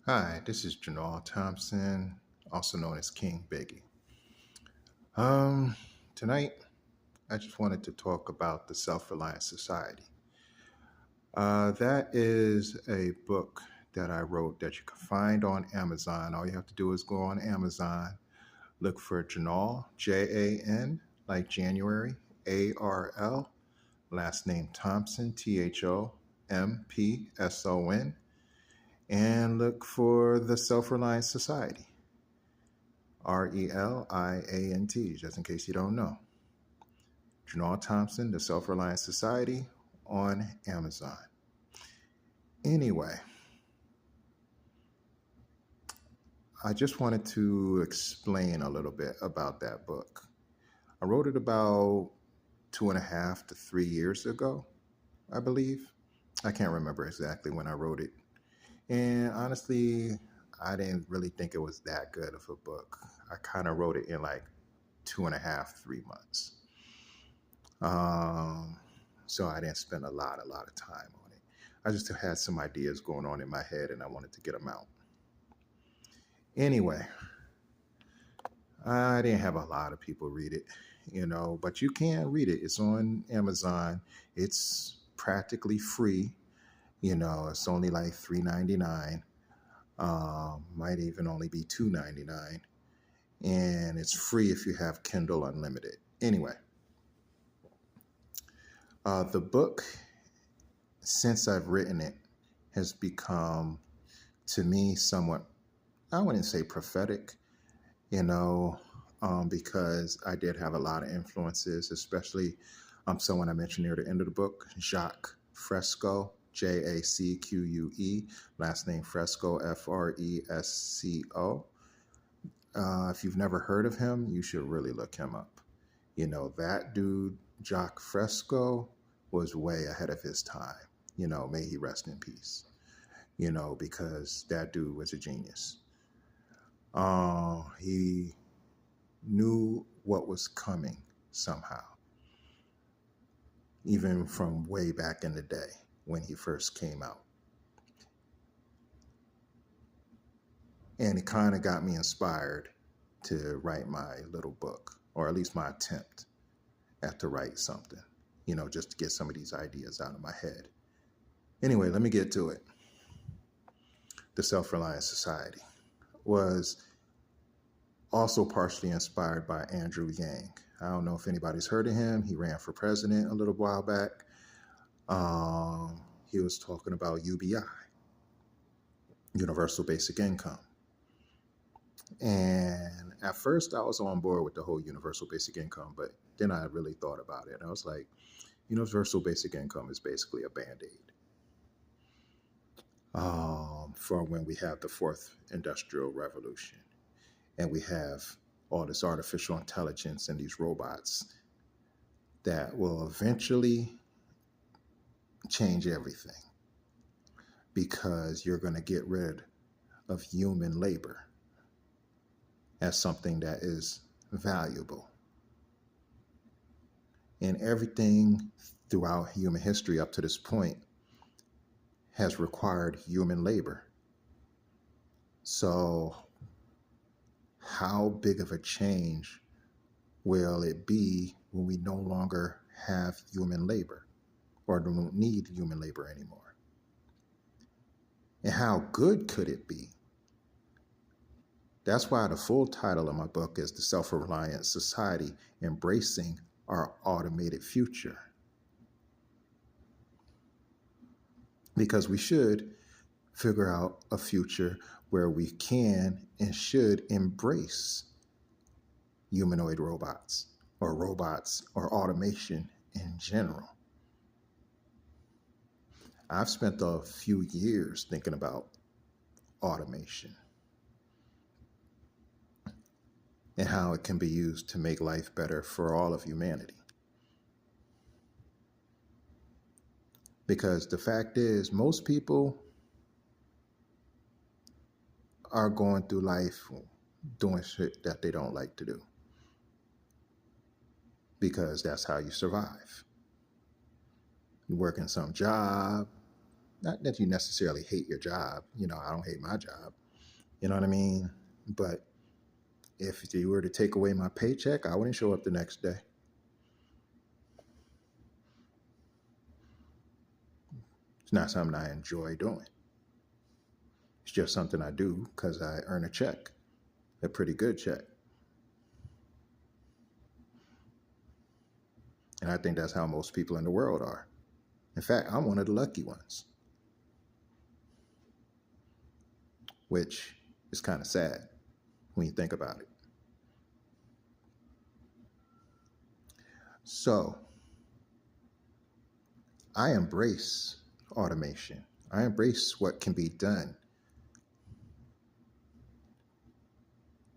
Hi, this is Janal Thompson, also known as King Biggie. Um, Tonight I just wanted to talk about the Self-Reliant Society. That is a book that I wrote that you can find on Amazon. All you have to do is go on Amazon, look for Janal, Jan, like January, Arl, last name Thompson, Thompson, and look for the Self-Reliant Society. Reliant, just in case you don't know. Janal Thompson, The Self Reliant Society on Amazon. Anyway, I just wanted to explain a little bit about that book. I wrote it about 2.5 to 3 years ago, I believe. I can't remember exactly when I wrote it. And honestly, I didn't really think it was that good of a book. I kind of wrote it in like 2.5, 3 months. Um, so I didn't spend a lot of time on it. I just had some ideas going on in my head and I wanted to get them out. Anyway, I didn't have a lot of people read it, but you can read it. It's on Amazon. It's practically free. It's only like $3.99. Might even only be $2.99. And it's free if you have Kindle Unlimited. Anyway, the book, since I've written it, has become, to me, somewhat, I wouldn't say prophetic, because I did have a lot of influences, especially someone I mentioned near the end of the book, Jacques Fresco, Jacque, last name Fresco, Fresco. If you've never heard of him, you should really look him up. That dude, Jacques Fresco, was way ahead of his time. May he rest in peace. Because that dude was a genius. He knew what was coming somehow, even from way back in the day when he first came out. And it kind of got me inspired to write my little book, or at least my attempt at to write something, just to get some of these ideas out of my head. Anyway, let me get to it. The Self-Reliant Society was also partially inspired by Andrew Yang. I don't know if anybody's heard of him. He ran for president a little while back. He was talking about UBI, Universal Basic Income. And at first I was on board with the whole Universal Basic Income, but then I really thought about it. I was like, Universal Basic Income is basically a Band-Aid for when we have the fourth industrial revolution and we have all this artificial intelligence and these robots that will eventually change everything, because you're going to get rid of human labor as something that is valuable. And everything throughout human history up to this point has required human labor. So how big of a change will it be when we no longer have human labor or don't need human labor anymore? And how good could it be? That's why the full title of my book is The Self-Reliant Society, Embracing Our Automated Future. Because we should figure out a future where we can and should embrace humanoid robots or automation in general. I've spent a few years thinking about automation and how it can be used to make life better for all of humanity. Because the fact is, most people are going through life doing shit that they don't like to do, because that's how you survive. You work in some job, Not that you necessarily hate your job. I don't hate my job. You know what I mean? But if you were to take away my paycheck, I wouldn't show up the next day. It's not something I enjoy doing. It's just something I do because I earn a check, a pretty good check. And I think that's how most people in the world are. In fact, I'm one of the lucky ones, which is kind of sad when you think about it. So I embrace automation. I embrace what can be done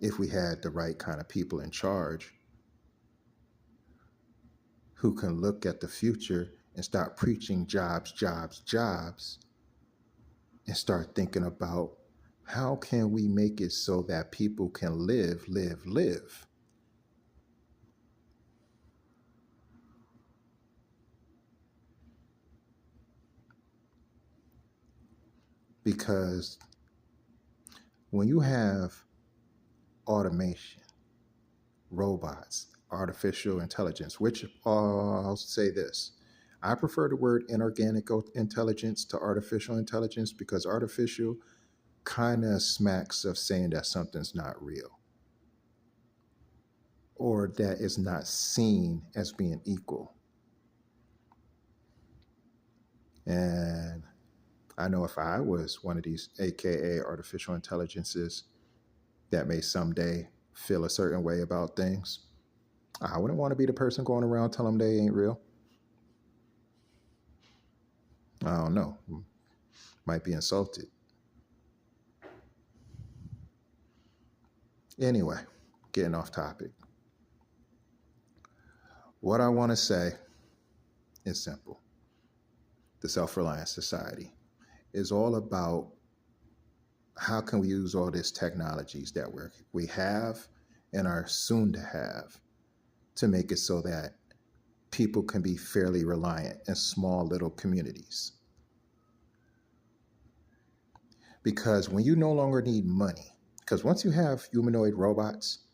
if we had the right kind of people in charge who can look at the future and start preaching jobs, jobs, jobs, and start thinking about how can we make it so that people can live, live, live. Because when you have automation, robots, artificial intelligence, which I'll say this. I prefer the word inorganic intelligence to artificial intelligence because artificial kind of smacks of saying that something's not real or that is not seen as being equal. And I know if I was one of these AKA artificial intelligences that may someday feel a certain way about things, I wouldn't want to be the person going around telling them they ain't real. I don't know. Might be insulted. Anyway, getting off topic. What I want to say is simple. The self-reliant society is all about how can we use all these technologies that we have and are soon to have to make it so that people can be fairly reliant in small little communities. Because when you no longer need money, because once you have humanoid robots,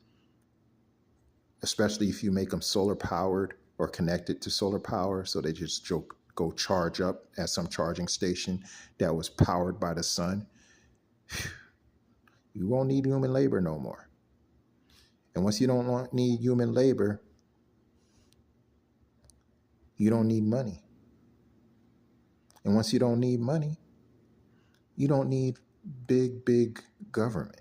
especially if you make them solar powered or connected to solar power, so they just go charge up at some charging station that was powered by the sun, you won't need human labor no more. And once you don't need human labor, you don't need money. And once you don't need money, you don't need big, big government.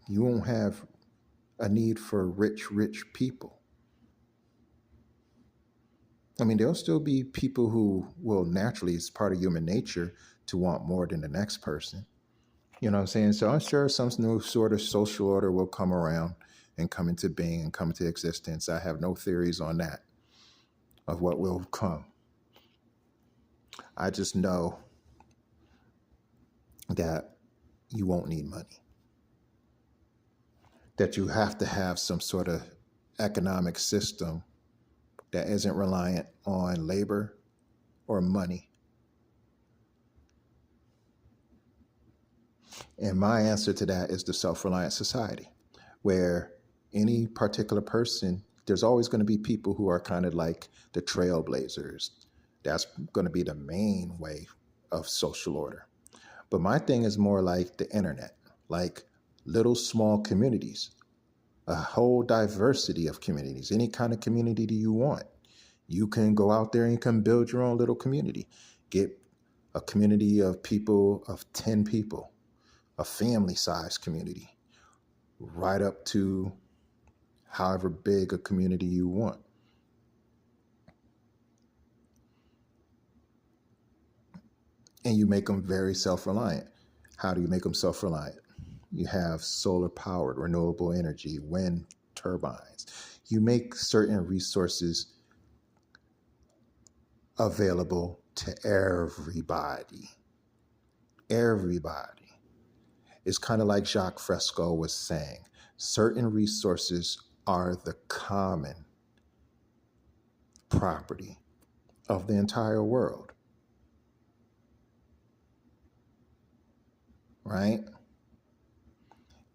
You won't have a need for rich, rich people. I mean, there'll still be people who will naturally, it's part of human nature to want more than the next person. You know what I'm saying? So I'm sure some new sort of social order will come around and come into being and come into existence. I have no theories on that, of what will come. I just know that you won't need money, that you have to have some sort of economic system that isn't reliant on labor or money. And my answer to that is the self-reliant society, where any particular person, there's always going to be people who are kind of like the trailblazers. That's going to be the main way of social order. But my thing is more like the internet, like little small communities, a whole diversity of communities, any kind of community do you want. You can go out there and you can build your own little community. Get a community of people, of 10 people, a family size community, right up to however big a community you want. And you make them very self-reliant. How do you make them self-reliant? You have solar powered, renewable energy, wind turbines. You make certain resources available to everybody. Everybody. It's kind of like Jacques Fresco was saying, certain resources are the common property of the entire world, right?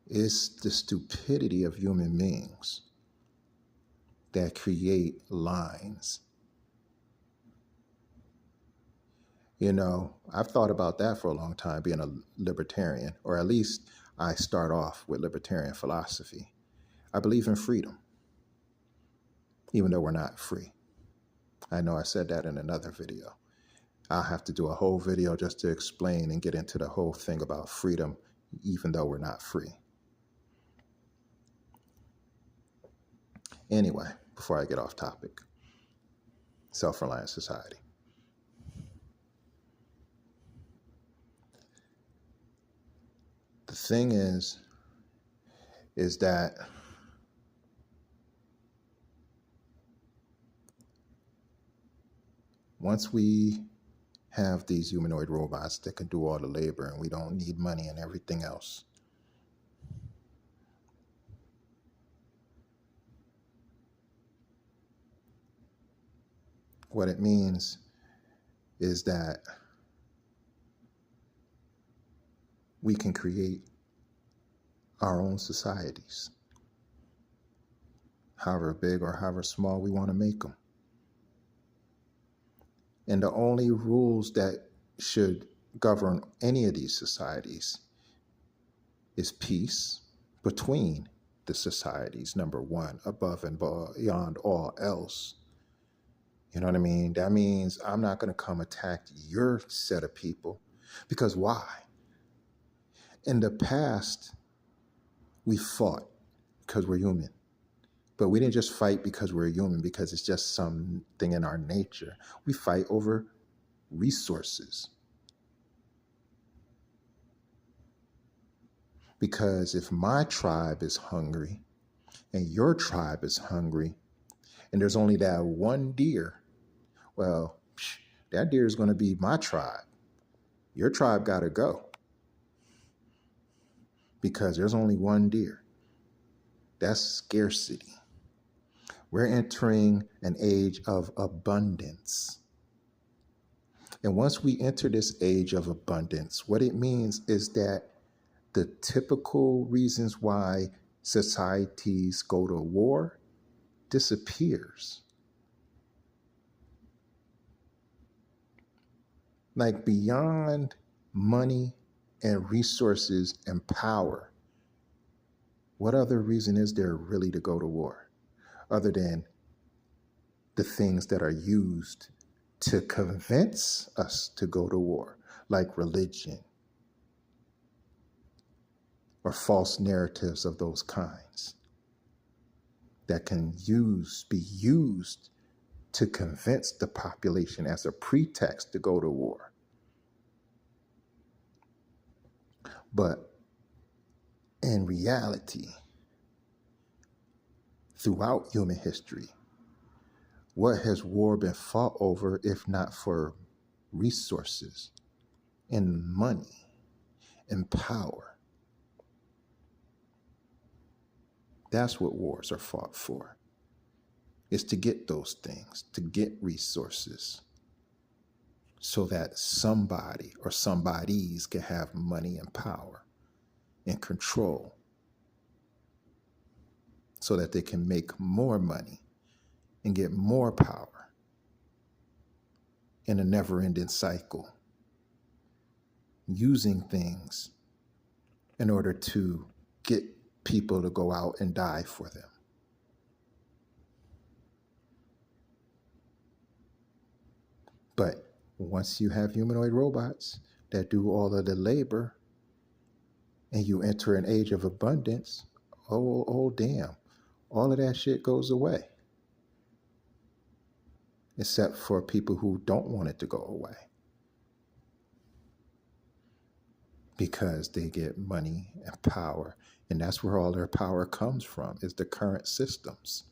It's the stupidity of human beings that create lines. You know, I've thought about that for a long time, being a libertarian, or at least I start off with libertarian philosophy. I believe in freedom, even though we're not free. I know I said that in another video. I'll have to do a whole video just to explain and get into the whole thing about freedom, even though we're not free. Anyway, before I get off topic, self-reliant society. The thing is that once we have these humanoid robots that can do all the labor and we don't need money and everything else, what it means is that we can create our own societies, however big or however small we want to make them. And the only rules that should govern any of these societies is peace between the societies, number one, above and beyond all else. You know what I mean? That means I'm not going to come attack your set of people, because why? In the past, we fought because we're human. But we didn't just fight because we're human, because it's just something in our nature. We fight over resources. Because if my tribe is hungry and your tribe is hungry, and there's only that one deer, well, that deer is going to be my tribe. Your tribe got to go because there's only one deer. That's scarcity. We're entering an age of abundance. And once we enter this age of abundance, what it means is that the typical reasons why societies go to war disappears. Like, beyond money and resources and power, what other reason is there really to go to war other than the things that are used to convince us to go to war, like religion or false narratives of those kinds that can be used to convince the population as a pretext to go to war. But in reality, throughout human history, what has war been fought over if not for resources and money and power? That's what wars are fought for. Is to get those things, to get resources, so that somebody or somebodies can have money and power and control, so that they can make more money and get more power in a never-ending cycle, using things in order to get people to go out and die for them. But once you have humanoid robots that do all of the labor and you enter an age of abundance, oh damn, all of that shit goes away. Except for people who don't want it to go away, because they get money and power. And that's where all their power comes from, is the current systems.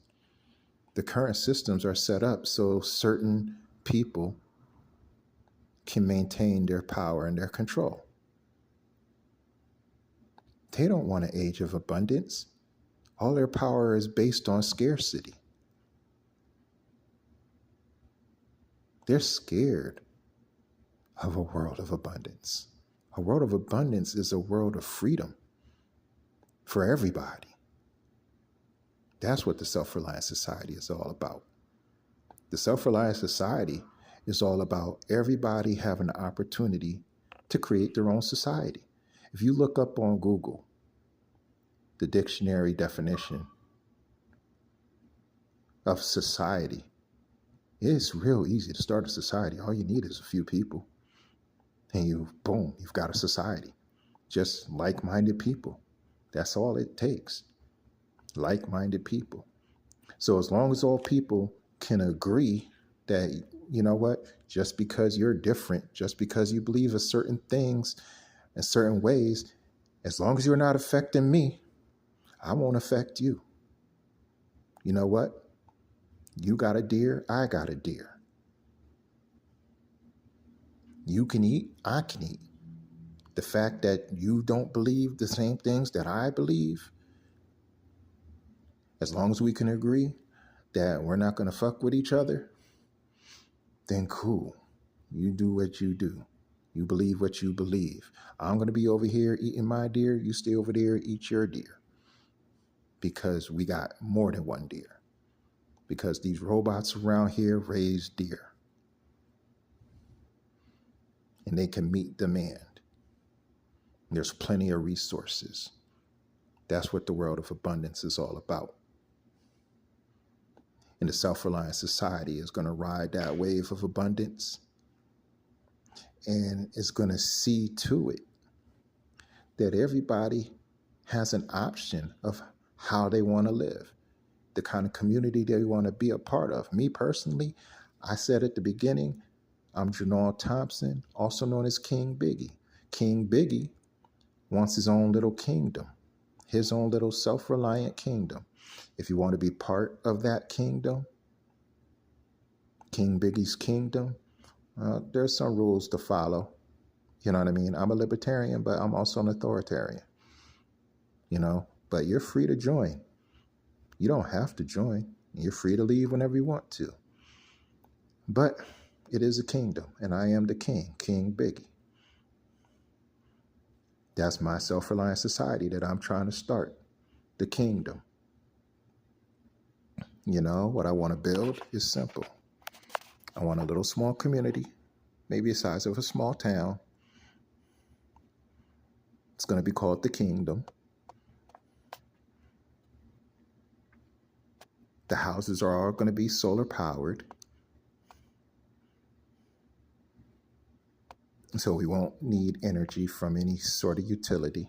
The current systems are set up so certain people can maintain their power and their control. They don't want an age of abundance. All their power is based on scarcity. They're scared of a world of abundance. A world of abundance is a world of freedom for everybody. That's what the self-reliant society is all about. The self-reliant society is all about everybody having the opportunity to create their own society. If you look up on Google the dictionary definition of society, it's real easy to start a society. All you need is a few people, and boom, you've got a society. Just like-minded people. That's all it takes. Like-minded people. So as long as all people can agree that, you know what, just because you're different, just because you believe in certain things in certain ways, as long as you're not affecting me, I won't affect you. You know what? You got a deer, I got a deer. You can eat, I can eat. The fact that you don't believe the same things that I believe, as long as we can agree that we're not going to fuck with each other, then cool. You do what you do. You believe what you believe. I'm going to be over here eating my deer. You stay over there, eat your deer. Because we got more than one deer. Because these robots around here raise deer. And they can meet demand. There's plenty of resources. That's what the world of abundance is all about. And the self-reliant society is going to ride that wave of abundance and is going to see to it that everybody has an option of how they want to live, the kind of community they want to be a part of. Me personally, I said at the beginning, I'm Janal Thompson, also known as King Biggie. King Biggie wants his own little kingdom, his own little self-reliant kingdom. If you want to be part of that kingdom, King Biggie's kingdom, there's some rules to follow. You know what I mean? I'm a libertarian, but I'm also an authoritarian. But you're free to join. You don't have to join. You're free to leave whenever you want to. But it is a kingdom, and I am the king, King Biggie. That's my self-reliant society that I'm trying to start, the kingdom. What I want to build is simple. I want a little small community, maybe the size of a small town. It's going to be called the kingdom. The houses are all going to be solar powered. So we won't need energy from any sort of utility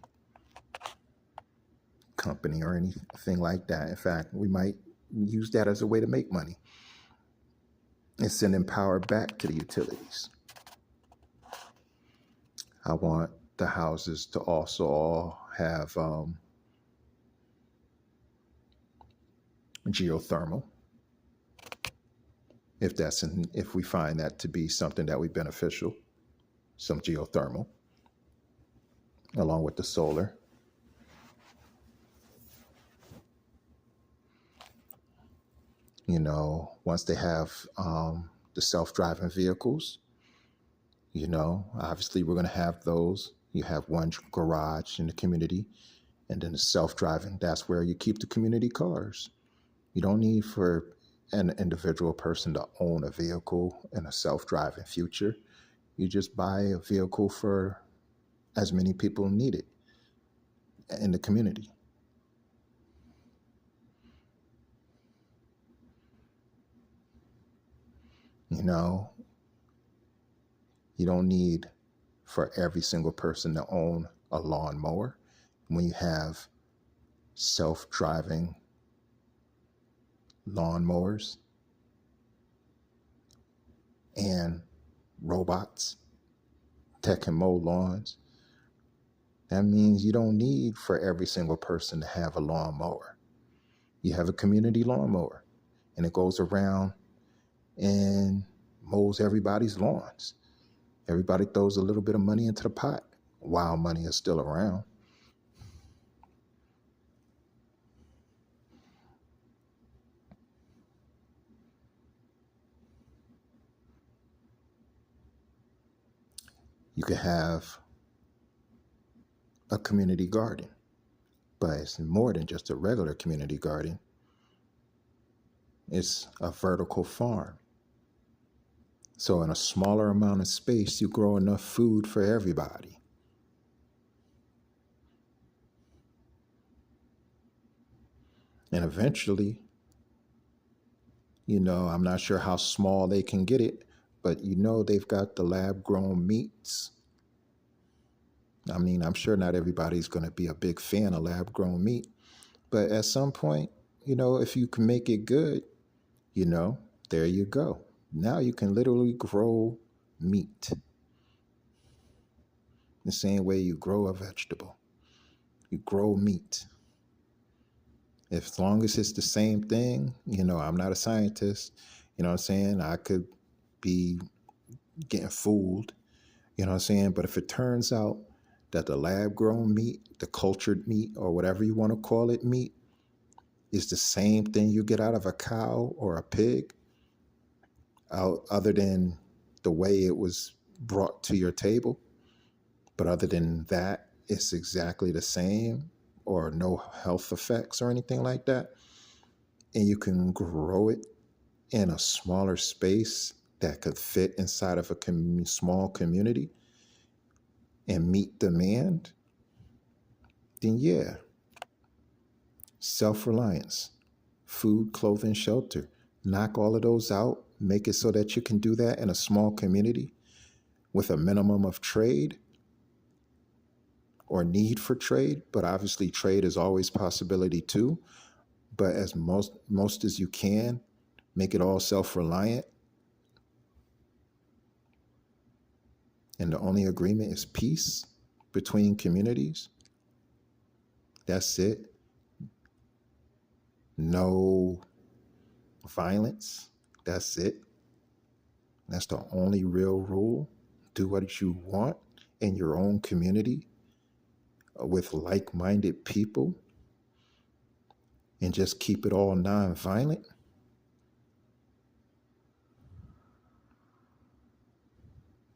company or anything like that. In fact, we might use that as a way to make money and sending power back to the utilities. I want the houses to also all have geothermal, if we find that to be something that would be beneficial, some geothermal, along with the solar. Once they have the self-driving vehicles, obviously we're going to have those. You have one garage in the community, and then the self-driving, that's where you keep the community cars. You don't need for an individual person to own a vehicle in a self-driving future. You just buy a vehicle for as many people need it in the community. You don't need for every single person to own a lawnmower. When you have self-driving lawnmowers and robots that can mow lawns, that means you don't need for every single person to have a lawnmower. You have a community lawnmower, and it goes around and mows everybody's lawns. Everybody throws a little bit of money into the pot while money is still around. You could have a community garden, but it's more than just a regular community garden. It's a vertical farm. So in a smaller amount of space, you grow enough food for everybody. And eventually, I'm not sure how small they can get it, but they've got the lab grown meats. I mean, I'm sure not everybody's going to be a big fan of lab grown meat, but at some point, if you can make it good, you know, there you go. Now you can literally grow meat the same way you grow a vegetable. You grow meat. As long as it's the same thing, I'm not a scientist, you know what I'm saying? I could be getting fooled, you know what I'm saying? But if it turns out that the lab grown meat, the cultured meat, or whatever you want to call it, meat, is the same thing you get out of a cow or a pig, other than the way it was brought to your table. But other than that, it's exactly the same, or no health effects or anything like that. And you can grow it in a smaller space that could fit inside of a small community and meet demand, then yeah, self-reliance, food, clothing, shelter. Knock all of those out, make it so that you can do that in a small community with a minimum of trade or need for trade. But obviously trade is always possibility too. But as most as you can, make it all self-reliant. And the only agreement is peace between communities. That's it. No violence. That's it. That's the only real rule. Do what you want in your own community with like-minded people and just keep it all non-violent.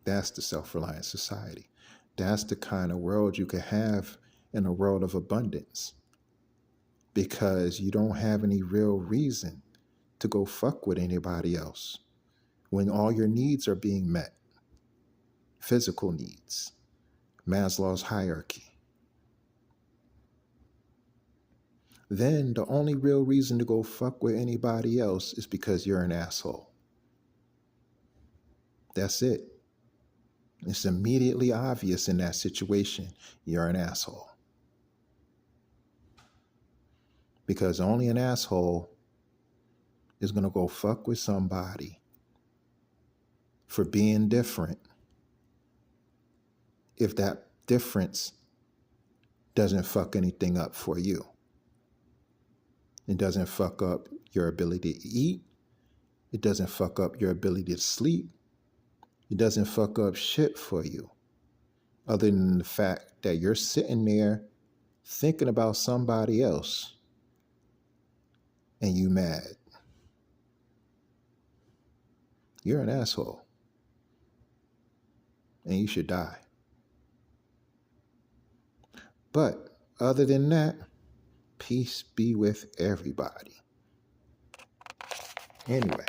That's the self-reliant society. That's the kind of world you can have in a world of abundance, because you don't have any real reason to go fuck with anybody else when all your needs are being met. Physical needs, Maslow's hierarchy. Then the only real reason to go fuck with anybody else is because you're an asshole. That's it. It's immediately obvious in that situation, you're an asshole. Because only an asshole is going to go fuck with somebody for being different if that difference doesn't fuck anything up for you. It doesn't fuck up your ability to eat. It doesn't fuck up your ability to sleep. It doesn't fuck up shit for you, other than the fact that you're sitting there thinking about somebody else and you mad. You're an asshole and you should die. But other than that, peace be with everybody. Anyway.